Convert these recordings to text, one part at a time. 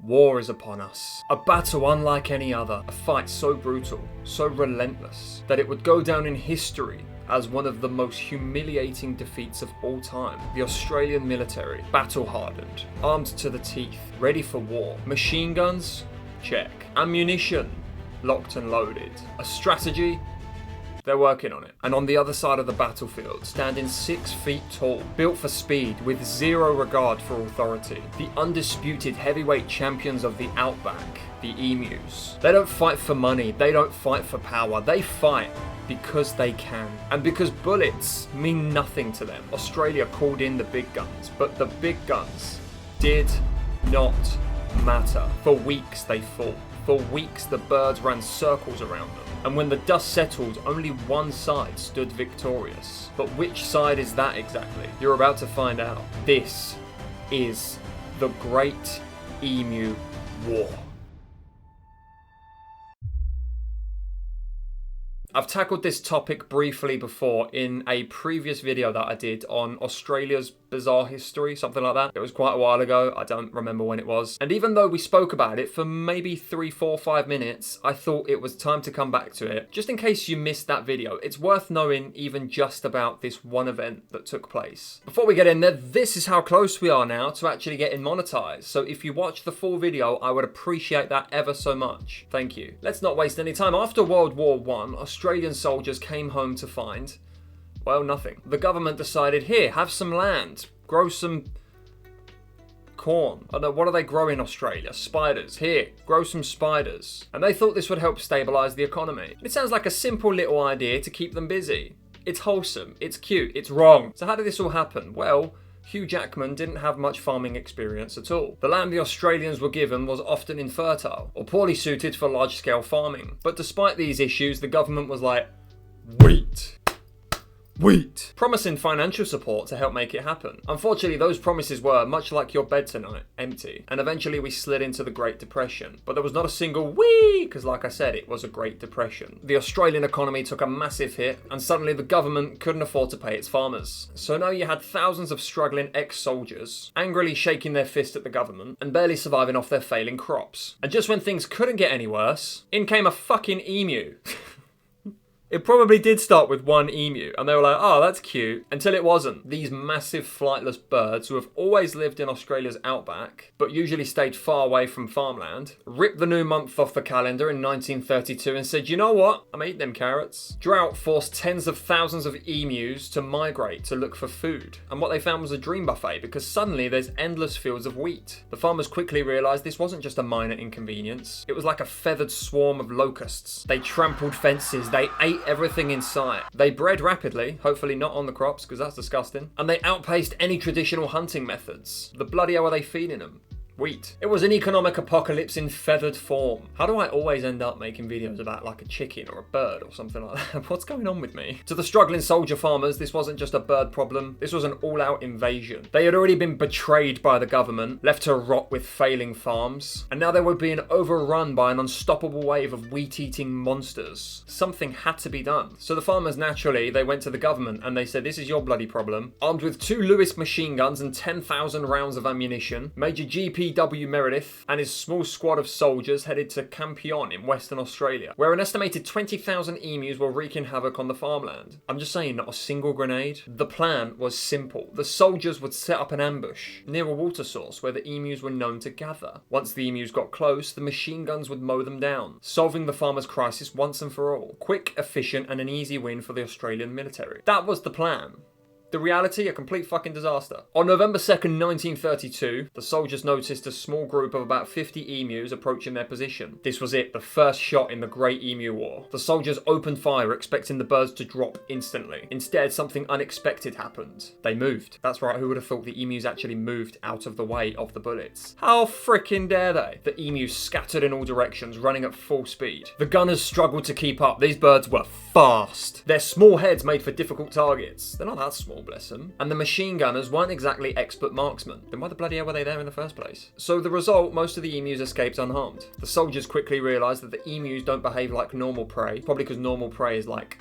War is upon us. A battle unlike any other. A fight so brutal, so relentless, that it would go down in history as one of the most humiliating defeats of all time. The Australian military, battle-hardened, armed to the teeth, ready for war. Machine guns? Check. Ammunition? Locked and loaded. A strategy? They're working on it. And on the other side of the battlefield, standing 6 feet tall, built for speed with zero regard for authority, the undisputed heavyweight champions of the outback, the emus. They don't fight for money, they don't fight for power, they fight because they can. And because bullets mean nothing to them. Australia called in the big guns, but the big guns did not matter. For weeks they fought. For weeks the birds ran circles around them. And when the dust settled, only one side stood victorious. But which side is that exactly? You're about to find out. This is the Great Emu War. I've tackled this topic briefly before in a previous video that I did on Australia's bizarre history, something like that. It was quite a while ago, I don't remember when it was. And even though we spoke about it for maybe 3, 4, 5 minutes, I thought it was time to come back to it. Just in case you missed that video, it's worth knowing even just about this one event that took place. Before we get in there, this is how close we are now to actually getting monetized. So if you watch the full video, I would appreciate that ever so much. Thank you. Let's not waste any time. After World War I, Australian soldiers came home to find, well, nothing. The government decided, here, have some land, grow some corn. I don't know, what do they grow in Australia? Spiders. Here, grow some spiders. And they thought this would help stabilise the economy. It sounds like a simple little idea to keep them busy. It's wholesome, it's cute, it's wrong. So how did this all happen? Well, Hugh Jackman didn't have much farming experience at all. The land the Australians were given was often infertile, or poorly suited for large-scale farming. But despite these issues, the government was like, wheat, promising financial support to help make it happen. Unfortunately, those promises were, much like your bed tonight, empty. And eventually we slid into the Great Depression. But there was not a single whee, because like I said, it was a Great Depression. The Australian economy took a massive hit, and suddenly the government couldn't afford to pay its farmers. So now you had thousands of struggling ex-soldiers, angrily shaking their fist at the government, and barely surviving off their failing crops. And just when things couldn't get any worse, in came a fucking emu. It probably did start with one emu, and they were like, oh, that's cute, until it wasn't. These massive flightless birds, who have always lived in Australia's outback, but usually stayed far away from farmland, ripped the new month off the calendar in 1932 and said, you know what, I'm eating them carrots. Drought forced tens of thousands of emus to migrate to look for food, and what they found was a dream buffet, because suddenly there's endless fields of wheat. The farmers quickly realised this wasn't just a minor inconvenience, it was like a feathered swarm of locusts. They trampled fences, they ate everything in sight. They bred rapidly, hopefully not on the crops, because that's disgusting. And they outpaced any traditional hunting methods. The bloody hell are they feeding them? Wheat. It was an economic apocalypse in feathered form. How do I always end up making videos about like a chicken or a bird or something like that? What's going on with me? To the struggling soldier farmers, this wasn't just a bird problem. This was an all-out invasion. They had already been betrayed by the government, left to rot with failing farms, and now they were being overrun by an unstoppable wave of wheat-eating monsters. Something had to be done. So the farmers, naturally, they went to the government and they said, this is your bloody problem. Armed with 2 Lewis machine guns and 10,000 rounds of ammunition, Major G.P. W. Meredith and his small squad of soldiers headed to Campion in Western Australia, where an estimated 20,000 emus were wreaking havoc on the farmland. I'm just saying, not a single grenade. The plan was simple. The soldiers would set up an ambush near a water source where the emus were known to gather. Once the emus got close, the machine guns would mow them down, solving the farmers' crisis once and for all. Quick, efficient, and an easy win for the Australian military. That was the plan. The reality, a complete fucking disaster. On November 2nd, 1932, the soldiers noticed a small group of about 50 emus approaching their position. This was it, the first shot in the Great Emu War. The soldiers opened fire, expecting the birds to drop instantly. Instead, something unexpected happened. They moved. That's right, who would have thought the emus actually moved out of the way of the bullets? How freaking dare they? The emus scattered in all directions, running at full speed. The gunners struggled to keep up. These birds were fast. Their small heads made for difficult targets. They're not that small, bless them. And the machine gunners weren't exactly expert marksmen. Then why the bloody hell were they there in the first place? So the result, most of the emus escaped unharmed. The soldiers quickly realised that the emus don't behave like normal prey, probably because normal prey is like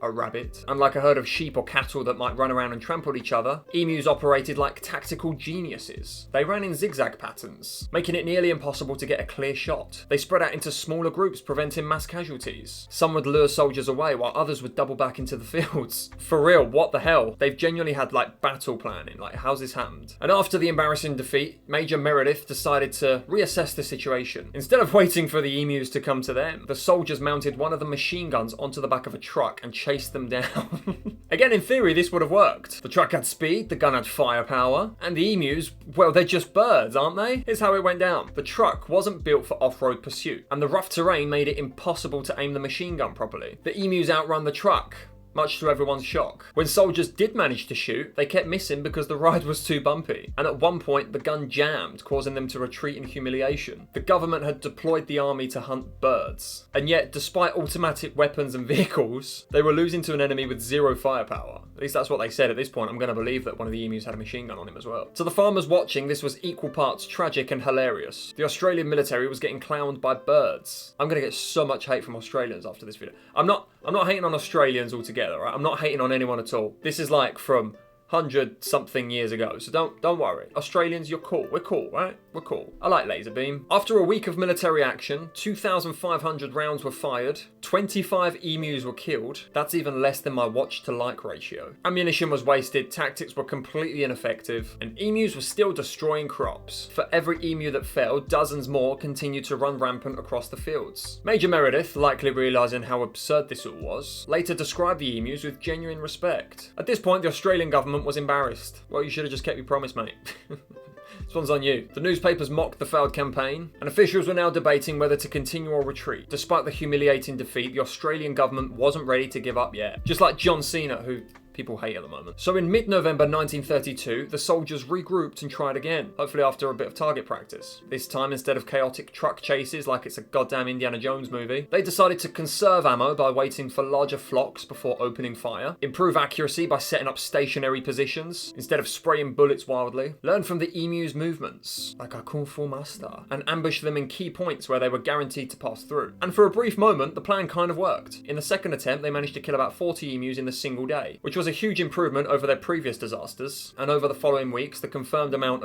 a rabbit. Unlike a herd of sheep or cattle that might run around and trample each other, emus operated like tactical geniuses. They ran in zigzag patterns, making it nearly impossible to get a clear shot. They spread out into smaller groups, preventing mass casualties. Some would lure soldiers away while others would double back into the fields. For real, what the hell? They've genuinely had like battle planning. Like, how's this happened? And after the embarrassing defeat, Major Meredith decided to reassess the situation. Instead of waiting for the emus to come to them, the soldiers mounted one of the machine guns onto the back of a truck and chased them down. Again, in theory, this would have worked. The truck had speed, the gun had firepower, and the emus, well, they're just birds, aren't they? Here's how it went down. The truck wasn't built for off-road pursuit, and the rough terrain made it impossible to aim the machine gun properly. The emus outrun the truck, much to everyone's shock. When soldiers did manage to shoot, they kept missing because the ride was too bumpy. And at one point, the gun jammed, causing them to retreat in humiliation. The government had deployed the army to hunt birds. And yet, despite automatic weapons and vehicles, they were losing to an enemy with zero firepower. At least that's what they said. At this point, I'm going to believe that one of the emus had a machine gun on him as well. To the farmers watching, this was equal parts tragic and hilarious. The Australian military was getting clowned by birds. I'm going to get so much hate from Australians after this video. I'm not hating on Australians altogether, right? I'm not hating on anyone at all. This is like from 100-something years ago, so don't worry. Australians, you're cool. We're cool, right? We're cool. I like laser beam. After a week of military action, 2,500 rounds were fired, 25 emus were killed. That's even less than my watch to like ratio. Ammunition was wasted, tactics were completely ineffective, and emus were still destroying crops. For every emu that fell, dozens more continued to run rampant across the fields. Major Meredith, likely realising how absurd this all was, later described the emus with genuine respect. At this point, the Australian government was embarrassed. Well, you should have just kept your promise, mate. This one's on you. The newspapers mocked the failed campaign, and officials were now debating whether to continue or retreat. Despite the humiliating defeat, the Australian government wasn't ready to give up yet. Just like John Cena, who people hate at the moment. So in mid-November 1932, the soldiers regrouped and tried again, hopefully after a bit of target practice. This time, instead of chaotic truck chases like it's a goddamn Indiana Jones movie, they decided to conserve ammo by waiting for larger flocks before opening fire, improve accuracy by setting up stationary positions instead of spraying bullets wildly, learn from the emu's movements, like a kung fu master, and ambush them in key points where they were guaranteed to pass through. And for a brief moment, the plan kind of worked. In the second attempt, they managed to kill about 40 emus in a single day, which was a huge improvement over their previous disasters, and over the following weeks the confirmed amount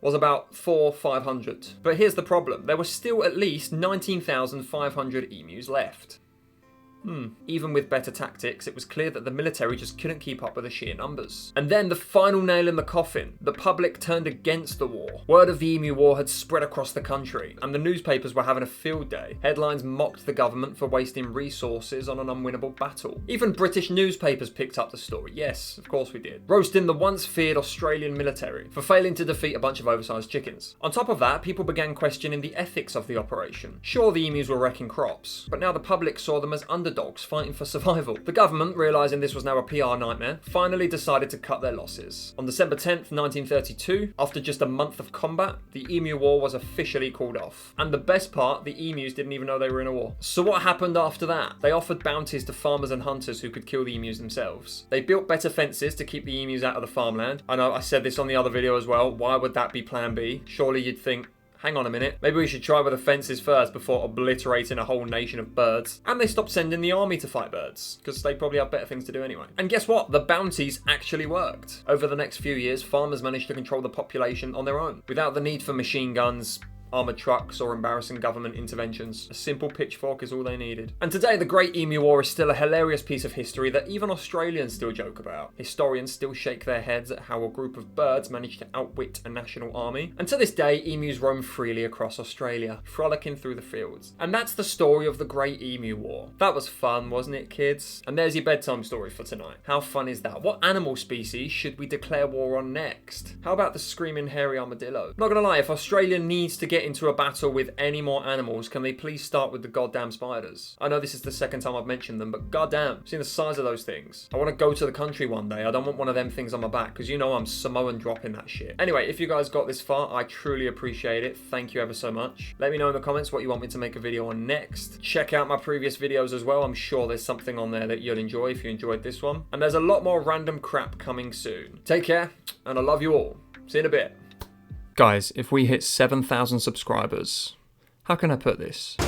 was about 500. But here's the problem, there were still at least 19,500 emus left. Even with better tactics, it was clear that the military just couldn't keep up with the sheer numbers. And then the final nail in the coffin. The public turned against the war. Word of the Emu War had spread across the country, and the newspapers were having a field day. Headlines mocked the government for wasting resources on an unwinnable battle. Even British newspapers picked up the story. Yes, of course we did. Roasting the once feared Australian military for failing to defeat a bunch of oversized chickens. On top of that, people began questioning the ethics of the operation. Sure, the emus were wrecking crops, but now the public saw them as underdogs fighting for survival. The government, realising this was now a PR nightmare, finally decided to cut their losses. On December 10th, 1932, after just a month of combat, the Emu War was officially called off. And the best part, the emus didn't even know they were in a war. So what happened after that? They offered bounties to farmers and hunters who could kill the emus themselves. They built better fences to keep the emus out of the farmland. I know I said this on the other video as well. Why would that be plan B? Surely you'd think, hang on a minute, maybe we should try with the fences first before obliterating a whole nation of birds. And they stopped sending the army to fight birds, because they probably have better things to do anyway. And guess what? The bounties actually worked. Over the next few years, farmers managed to control the population on their own, without the need for machine guns, armoured trucks, or embarrassing government interventions. A simple pitchfork is all they needed. And today, the Great Emu War is still a hilarious piece of history that even Australians still joke about. Historians still shake their heads at how a group of birds managed to outwit a national army. And to this day, emus roam freely across Australia, frolicking through the fields. And that's the story of the Great Emu War. That was fun, wasn't it, kids? And there's your bedtime story for tonight. How fun is that? What animal species should we declare war on next? How about the screaming hairy armadillo? Not gonna lie, if Australia needs to get into a battle with any more animals, can they please start with the goddamn spiders? I know this is the second time I've mentioned them, but goddamn, seen the size of those things. I want to go to the country one day. I don't want one of them things on my back, because you know I'm Samoan dropping that shit. Anyway, if you guys got this far, I truly appreciate it. Thank you ever so much. Let me know in the comments what you want me to make a video on next. Check out my previous videos as well. I'm sure there's something on there that you'll enjoy if you enjoyed this one. And there's a lot more random crap coming soon. Take care, and I love you all. See you in a bit. Guys, if we hit 7,000 subscribers, how can I put this?